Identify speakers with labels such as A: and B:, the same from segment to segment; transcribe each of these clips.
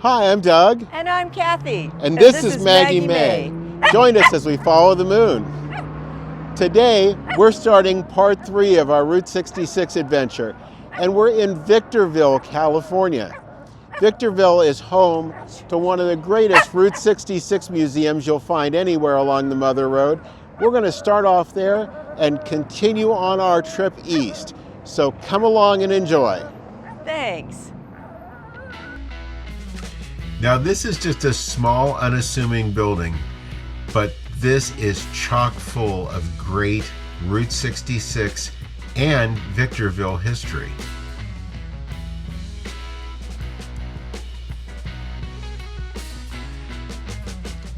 A: Hi, I'm Doug.
B: And I'm Cathy.
A: And this is Maggie Mae. Join us as we follow the moon. Today, we're starting part 3 of our Route 66 adventure, and we're in Victorville, California. Victorville is home to one of the greatest Route 66 museums you'll find anywhere along the Mother Road. We're going to start off there and continue on our trip east. So come along and enjoy.
B: Thanks.
A: Now this is just a small, unassuming building, but this is chock full of great Route 66 and Victorville history.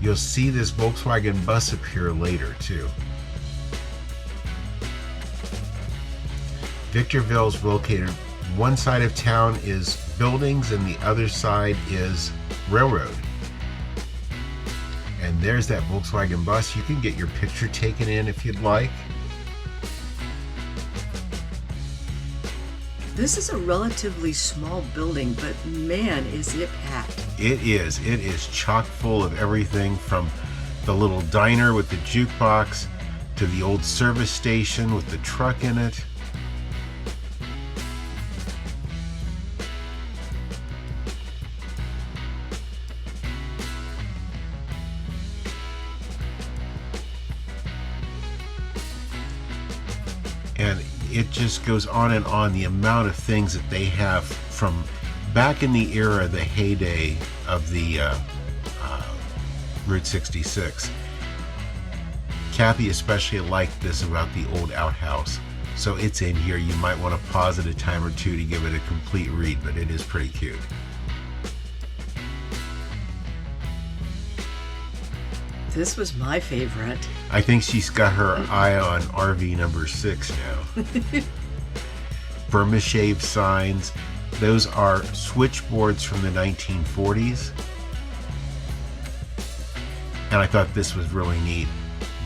A: You'll see this Volkswagen bus appear later too. Victorville is located, one side of town is buildings and the other side is railroad. And there's that Volkswagen bus. You can get your picture taken in if you'd like.
B: This is a relatively small building, but man, is it packed.
A: It is chock full of everything from the little diner with the jukebox to the old service station with the truck in it. And it just goes on and on, the amount of things that they have from back in the era, the heyday of the Route 66. Cathy especially liked this about the old outhouse. So it's in here. You might want to pause it a time or two to give it a complete read, but it is pretty cute.
B: This was my favorite.
A: I think she's got her eye on RV number 6 now. Burma shave signs. Those are switchboards from the 1940s. And I thought this was really neat.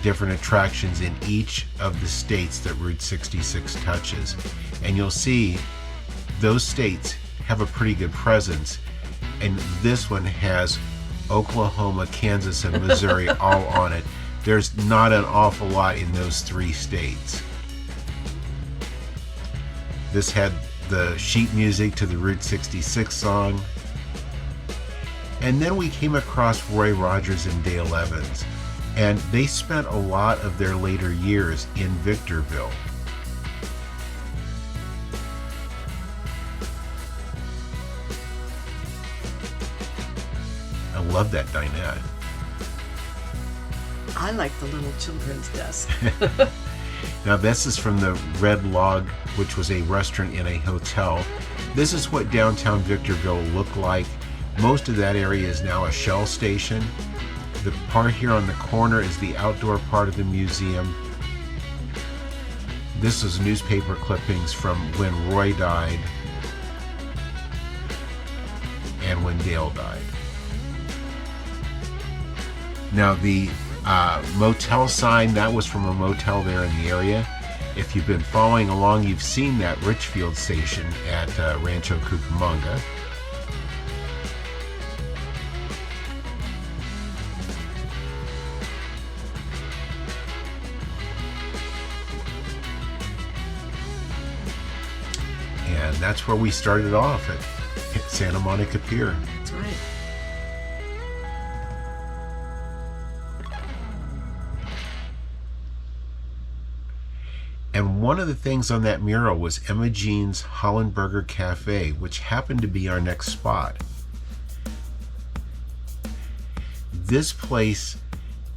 A: Different attractions in each of the states that Route 66 touches. And you'll see those states have a pretty good presence. And this one has Oklahoma, Kansas, and Missouri all on it. There's not an awful lot in those 3 states. This had the sheet music to the Route 66 song. And then we came across Roy Rogers and Dale Evans, and they spent a lot of their later years in Victorville. I love that dinette.
B: I like the little children's desk.
A: Now this is from the Red Log, which was a restaurant in a hotel. This is what downtown Victorville looked like. Most of that area is now a Shell station. The part here on the corner is the outdoor part of the museum. This is newspaper clippings from when Roy died and when Dale died. Now the motel sign, that was from a motel there in the area. If you've been following along, you've seen that Richfield station at Rancho Cucamonga. And that's where we started off at Santa Monica Pier.
B: That's right.
A: And one of the things on that mural was Emma Jean's Holland Burger Cafe, which happened to be our next spot. This place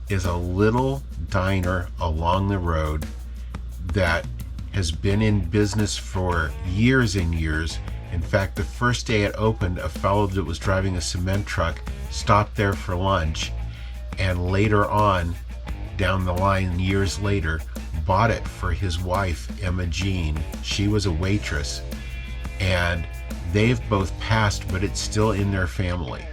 A: is a little diner along the road that has been in business for years and years. In fact, the first day it opened, a fellow that was driving a cement truck stopped there for lunch, and later on, down the line, years later, bought it for his wife, Emma Jean. She was a waitress, and they've both passed, but it's still in their family.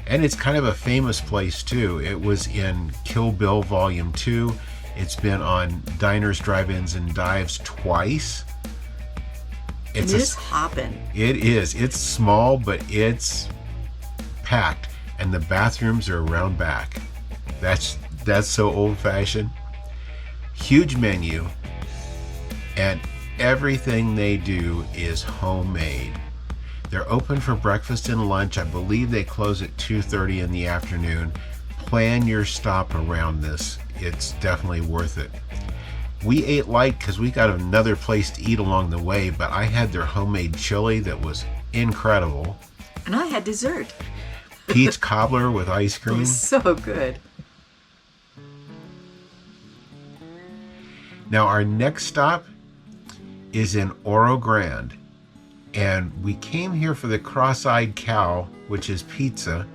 A: And it's kind of a famous place too. It was in Kill Bill Volume 2. It's been on Diners, Drive-Ins, and Dives twice.
B: It's hopping.
A: It is. It's small, but it's packed, and the bathrooms are around back. That's so old-fashioned. Huge menu, and everything they do is homemade. They're open for breakfast and lunch. I believe they close at 2:30 in the afternoon. Plan your stop around this. It's definitely worth it. We ate light because we got another place to eat along the way, but I had their homemade chili that was incredible.
B: And I had dessert.
A: Peach cobbler with ice
B: It
A: cream.
B: was so good.
A: Now our next stop is in Oro Grande, and we came here for the cross-eyed cow, which is pizza,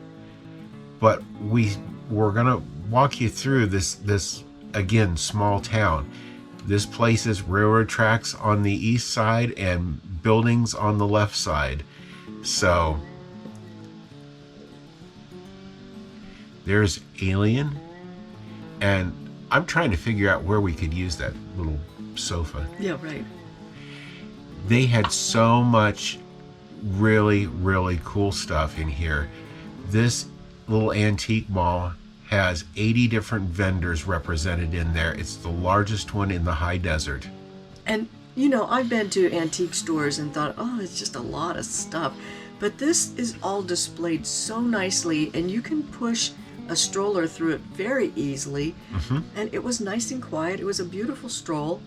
A: but we're gonna walk you through this again small town. This place is railroad tracks on the east side and buildings on the left side. So there's Alien, and I'm trying to figure out where we could use that little sofa.
B: Yeah, right.
A: They had so much really, really cool stuff in here. This little antique mall has 80 different vendors represented in there. It's the largest one in the high desert.
B: And, you know, I've been to antique stores and thought, oh, it's just a lot of stuff. But this is all displayed so nicely, and you can push a stroller through it very easily.
A: Mm-hmm.
B: And it was nice and quiet. It was a beautiful stroll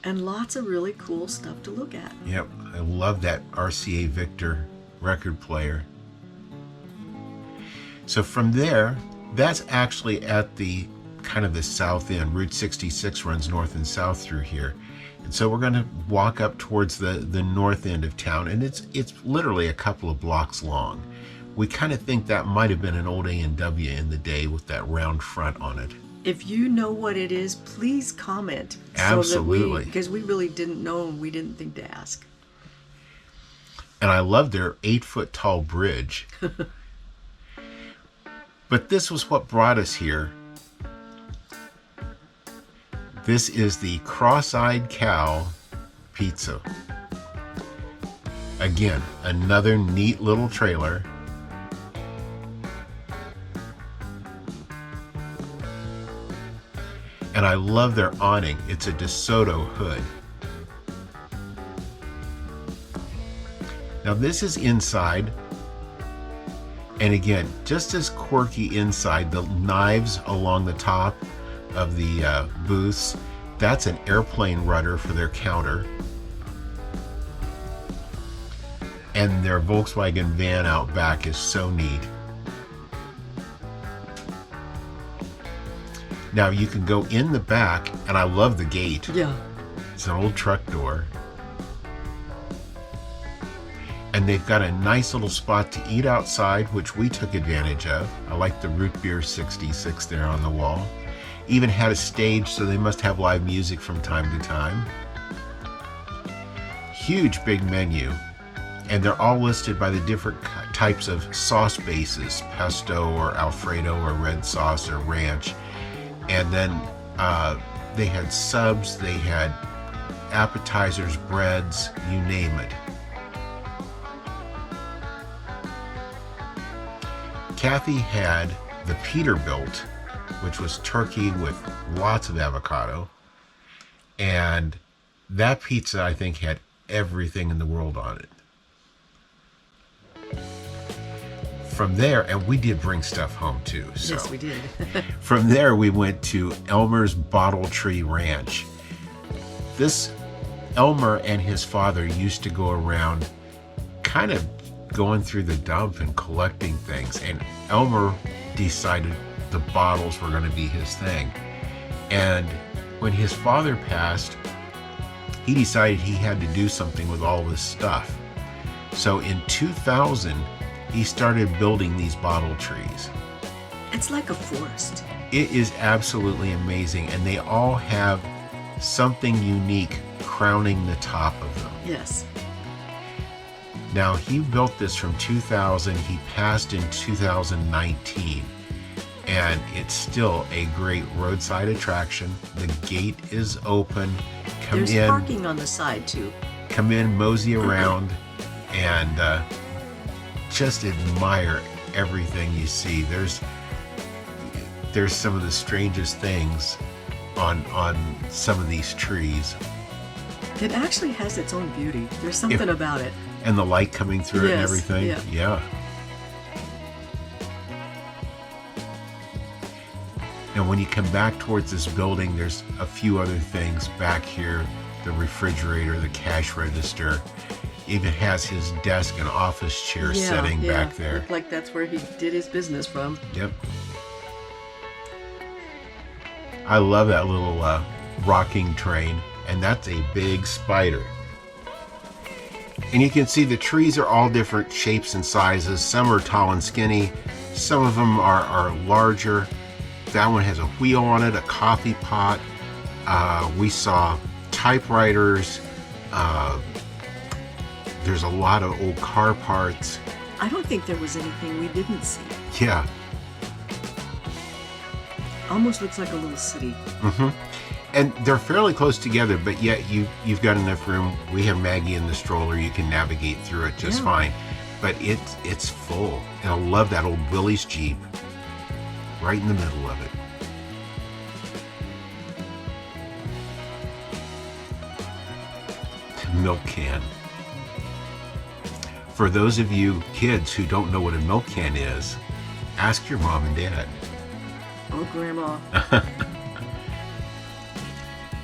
B: and lots of really cool stuff to look at.
A: Yep, I love that RCA Victor record player. So from there, that's actually at the kind of the south end. Route 66 runs north and south through here. And so we're going to walk up towards the north end of town, and it's literally a couple of blocks long. We kind of think that might have been an old A&W in the day with that round front on it.
B: If you know what it is, please comment.
A: Absolutely.
B: Because we really didn't know and we didn't think to ask.
A: And I love their 8-foot tall bridge. But this was what brought us here. This is the Cross-Eyed Cow Pizza. Again, another neat little trailer. And I love their awning. It's a DeSoto hood. Now this is inside. And again, just as quirky inside, the knives along the top of the booths, that's an airplane rudder for their counter. And their Volkswagen van out back is so neat. Now you can go in the back, and I love the gate.
B: Yeah.
A: It's an old truck door. And they've got a nice little spot to eat outside, which we took advantage of. I like the root beer 66 there on the wall. Even had a stage, so they must have live music from time to time. Huge big menu. And they're all listed by the different types of sauce bases, pesto or Alfredo or red sauce or ranch. And then they had subs, they had appetizers, breads, you name it. Cathy had the Peterbilt, which was turkey with lots of avocado. And that pizza, I think, had everything in the world on it. From there, and we did bring stuff home too. So
B: Yes, we did.
A: from there, we went to Elmer's Bottle Tree Ranch. This Elmer and his father used to go around kind of going through the dump and collecting things. And Elmer decided the bottles were going to be his thing. And when his father passed, he decided he had to do something with all this stuff. So in 2000, he started building these bottle trees.
B: It's like a forest.
A: It is absolutely amazing, and they all have something unique crowning the top of them.
B: Yes.
A: Now, he built this from 2000. He passed in 2019, and it's still a great roadside attraction. The gate is open.
B: There's parking on the side too.
A: Come in, mosey around, and just admire everything you see. There's some of the strangest things on some of these trees.
B: It actually has its own beauty. There's something about it.
A: And the light coming through it and everything. Yeah. And when you come back towards this building, there's a few other things back here. The refrigerator, the cash register. Even has his desk and office chair setting back there.
B: Looked like that's where he did his business from.
A: Yep. I love that little rocking train, and that's a big spider. And you can see the trees are all different shapes and sizes. Some are tall and skinny. Some of them are larger. That one has a wheel on it, a coffee pot. We saw typewriters. There's a lot of old car parts.
B: I don't think there was anything we didn't see.
A: Yeah.
B: Almost looks like a little city.
A: Mm-hmm. And they're fairly close together, but yet you've got enough room. We have Maggie in the stroller. You can navigate through it just fine. But it's full. And I love that old Willie's Jeep right in the middle of it. Milk can. For those of you kids who don't know what a milk can is, ask your mom and dad.
B: Oh, Grandma.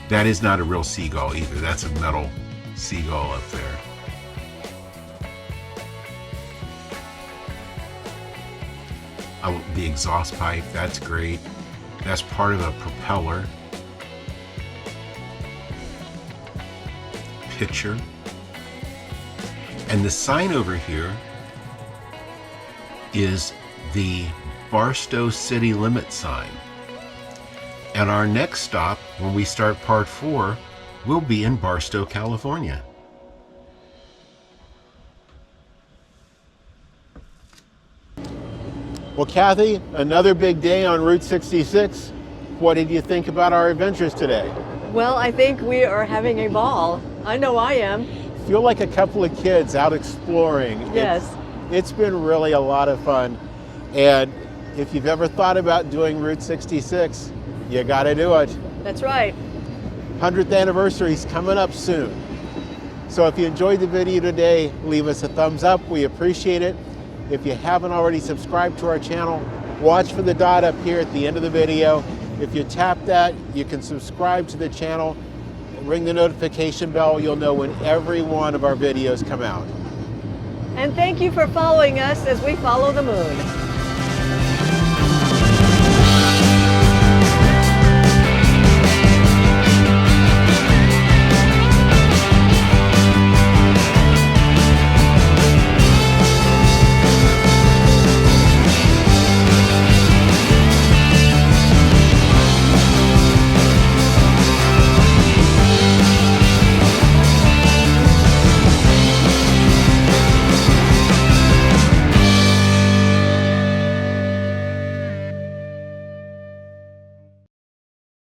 A: That is not a real seagull either. That's a metal seagull up there. Oh, the exhaust pipe, that's great. That's part of a propeller. Picture. And the sign over here is the Barstow City Limit sign. And our next stop, when we start part 4, will be in Barstow, California. Well, Cathy, another big day on Route 66. What did you think about our adventures today?
B: Well, I think we are having a ball. I know I am.
A: Feel like a couple of kids out exploring.
B: Yes.
A: It's been really a lot of fun. And if you've ever thought about doing Route 66, you got to do it.
B: That's right.
A: 100th anniversary is coming up soon. So if you enjoyed the video today, leave us a thumbs up. We appreciate it. If you haven't already subscribed to our channel, watch for the dot up here at the end of the video. If you tap that, you can subscribe to the channel, ring the notification bell. You'll know when every one of our videos come out.
B: And thank you for following us as we follow the moon.